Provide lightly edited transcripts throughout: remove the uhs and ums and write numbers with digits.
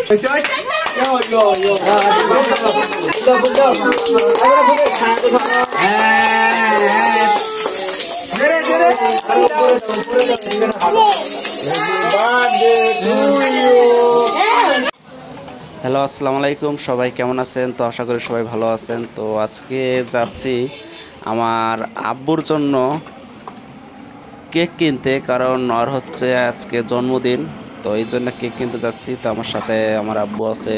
Hello, আসসালামু আলাইকুম। সবাই কেমন আছেন? তো আশা করি সবাই ভালো আছেন। তো আজকে যাচ্ছি আমার আব্বুর জন্য কেক কিনতে, কারণ ওর হচ্ছে আজকে জন্মদিন। তো এই জন্য কেক কিনতে যাচ্ছি। তো আমার সাথে আমার আব্বু আছে,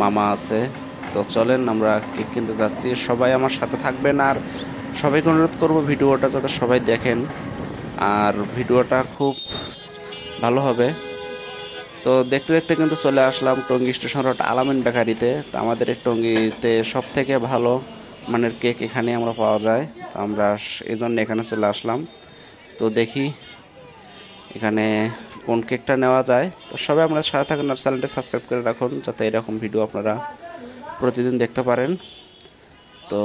মামা আছে। তো চলেন আমরা কেক কিনতে যাচ্ছি। সবাই আমার সাথে থাকবেন, আর সবাইকে অনুরোধ করব ভিডিওটা যাতে সবাই দেখেন, আর ভিডিওটা খুব ভালো হবে। তো দেখতে দেখতে কিন্তু চলে আসলাম টঙ্গী স্টেশন রোড আলামিন বেকারিতে। তো আমাদের এই টঙ্গীতে সব থেকে ভালো মানের কেক এখানে আমরা পাওয়া যায়। তো আমরা এই জন্য এখানে চলে আসলাম। তো দেখি এখানে কোন কেকটা নেওয়া যায়। তো সবাই আপনার সাথে থাকুন আর চ্যানেলটা সাবস্ক্রাইব করে রাখুন, যাতে এরকম ভিডিও আপনারা প্রতিদিন দেখতে পারেন। তো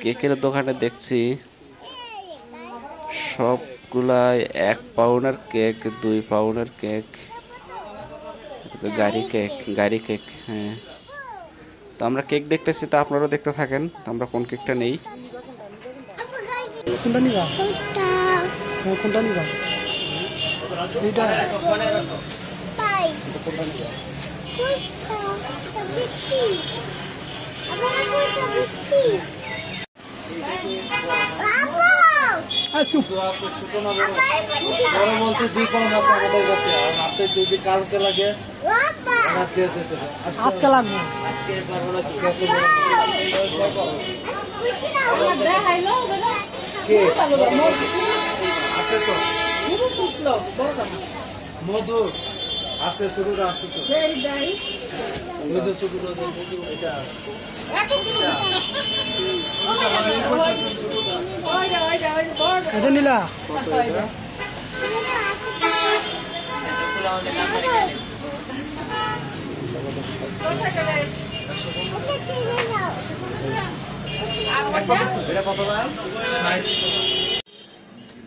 কেকের দোকানে দেখছি সবগুলাই 1 পাউন্ডের কেক, 2 পাউন্ডের কেক, গাড়ি কেক। হ্যাঁ, তো আমরা কেক দেখতেছি, তা আপনারাও দেখতে থাকেন। তো আমরা কোন কেকটা নেই। কোনটা নিবা? কোনটা নিবা? এইটা তাই কোনটা নিবা? চুপ ছোট না বড় বলতে 2 পাউন্ড আছে আমাদের কাছে। আর আপনি যদি কালকে লাগে আজকে লাগবে, আজকে পারবো না। মধু আছে, শুরুটা আছে তো এটা নিলা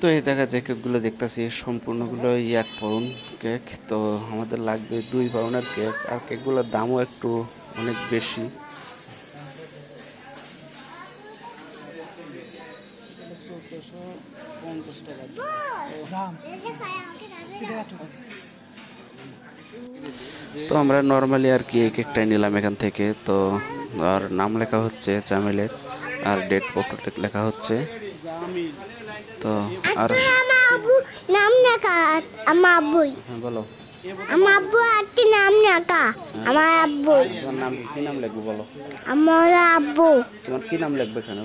তো এই জায়গায় যে কেকগুলো দেখতেছি সম্পূর্ণগুলো 1 পাউন্ড কেক। তো আমাদের লাগবে 2 পাউন্ডের কেক, আর কেকগুলোর দামও একটু অনেক বেশি। তো আমরা নর্মালি আর কি এই কেকটাই নিলাম এখান থেকে। তো আর নাম লেখা হচ্ছে জামিলের, আর ডেট প্রোটেক্ট লেখা হচ্ছে। তো আর নাম লেখা আমার আব্বুই। হ্যাঁ বলো, আমার আব্বু একটি নাম লেখা। আমার আব্বু তোমার নাম কি নাম লিখবো বলো? আমার আব্বু। তোমার কি নাম লিখবে এখানে?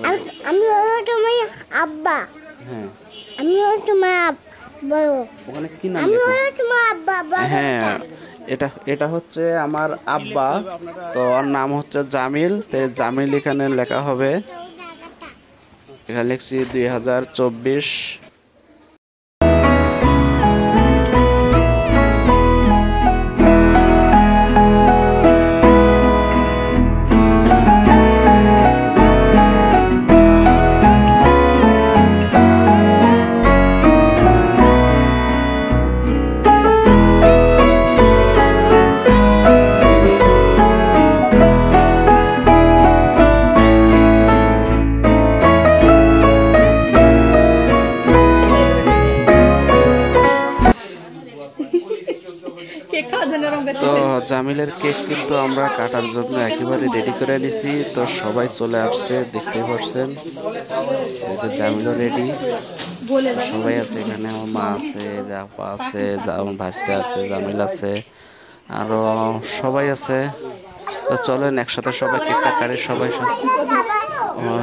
আমি হলো তোমার আব্বা। হ্যাঁ, আমি হলো তোমার আব্বু। ওখানে কি নাম আমি লিখবে? হলো তোমার আব্বা। হ্যাঁ, এটা হচ্ছে আমার আব্বা। তো ওর নাম হচ্ছে জামিল। তো জামিল এখানে লেখা হবে। এখানে লিখছি 2024। তো জামিলের কেক কিন্তু আমরা কাটার জন্য একেবারে রেডি করে নিছি। তো সবাই চলে আসছে, দেখতে পাচ্ছেন। এই যে জামিলও রেডি, সবাই আছে এখানে। আমার মা আছে, আপা আছে, আমার ভাইস্তে আছে, জামিল আছে, আরো সবাই আছে। তো চলেন একসাথে সবাই কেকটা কাটি সবাই।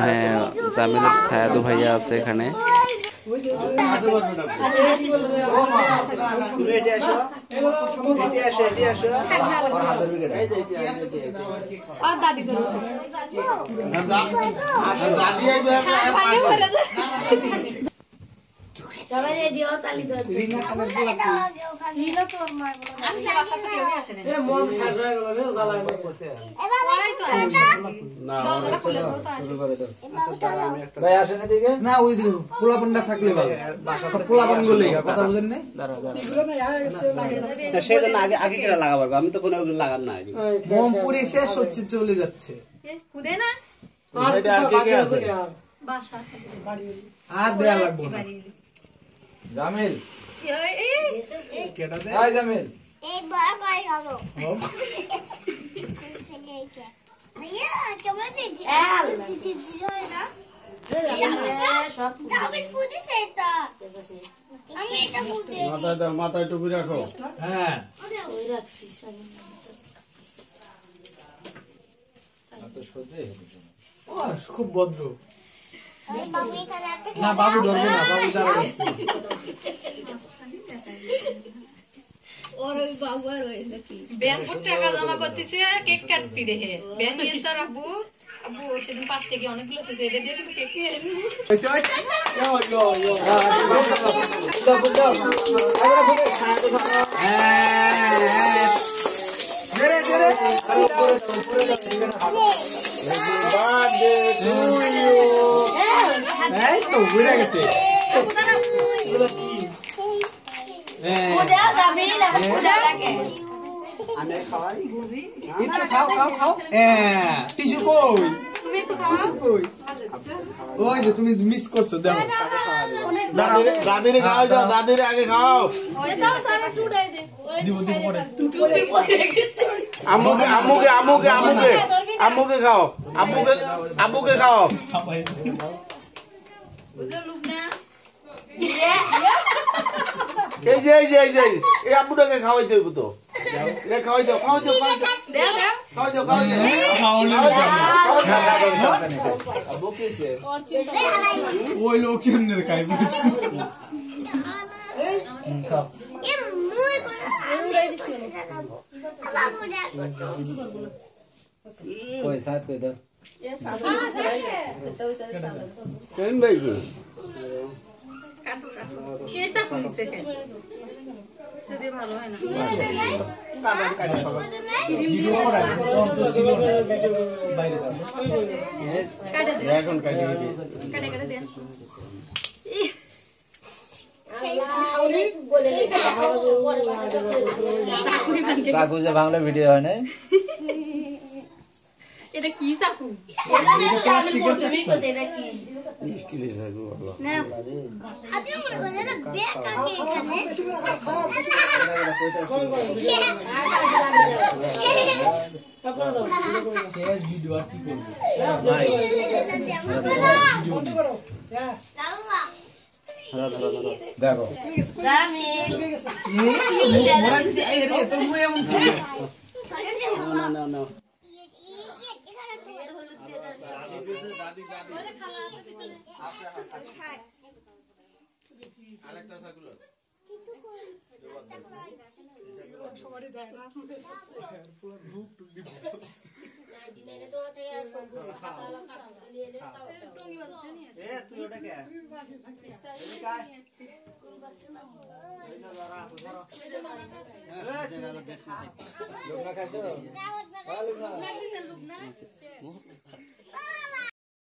হ্যাঁ, জামিলের সায়াদু ভাইয়া আছে এখানে। সবাই রেডি হও, তালি দাও। হিলা তো মার বলা আমি বাসা থেকে কেউ আসে না। এ মন শেষ হয়ে গেল রে, জ্বালায় না বসে। এ বাবা ভাই আসেন এদিকে না ওই দিকে পোলাপানটা থাকলে ভালো সব পোলাপান গুলো কথা বুঝেন না সেটা না আগে আগে কেন লাগাবার আমি তো কোনো লাগান না মোম পুরি শেষ হচ্ছে চলে যাচ্ছে খুদে না এটা আর কে আছে বাসা আর দেয়া লাগবে না জামিল কেটা দে আয় জামিল এই বড় কই গেল ভাইয়া কেমন দিয়েছি চিচি হয় না সব জামিল ফুদিছে এটা আমি এটা ফুদে মাথায় টুপি রাখো হ্যাঁ ওই রাখছি সব তো সোজে ও খুব ভদ্র বাবু এখানে একটা না বাবু ধরবে না বাবু দাঁড়াবে ওর ওই বাবু আর ওই নাকি ব্যাংক টাকা জমা করতেছে কেক কাটতি দেখে ব্যাংক নিয়ে স্যার আব্বু আব্বু সেদিন 5 টাকা অনেকগুলো থেকে এটা দিয়ে তুমি কেক নিয়ে এই চল ধরে ধরে এই তো বুঝা গেছে পূজা যাবি না পূজা লাগে আমি খাওয়াই একটু খাও খাও খাও টিস্যু কই তুমি একটু খাও কই ওই যে তুমি মিস করছো দেখো দাদিরে খাওয়াই দাও দাদিরে আগে খাও ওই দাও সারা টুডাই দে দিব দিব পরে টুপি পরে গেছে আম্মুকে আম্মুকে আম্মুকে আম্মুকে আম্মুকে খাও আব্বুকে আব্বুকে খাও ওদের লোক না এই যে এই যে এই যে এই আব্বুটাকে খাওয়াই দেবো তো রে খাওয়াই দাও খাওয়াই দাও খাওয়াই দাও দাও দাও খাওয়াই দাও খাওয়াই দাও খাওয়ালে আব্বু কিছে ওই লোক কেমনে খাই বুঝছো এ মুই কোন উড়াই দিছি বাবু দেখো কিছু করব না কই সাথ কই দাও কেন ভাই কাটো কাটো কেসা পুলিশে যদি ভালো হয় না ভিডিও করা তখন তো ছিল না বাইরে ছিল কাটে দে এখন কাটি কাটে কাটে দেন চাকু যে বাংলা ভিডিও হয় না এটা কি চাকু এটা না তো আমি তুমি কইছে এটা কি স্টিলের থাকবো ভালো না আপনি মনে করেন না ব্যাগ আগে এখানে শেষ ভিডিও আর কি করব দেখো জামিল এই মোরা দিছে এই রে তোর মুই এমন কি না না না আরেকটা ছাগল এ তুই ওটা কে লোক না খাইছো লুকনা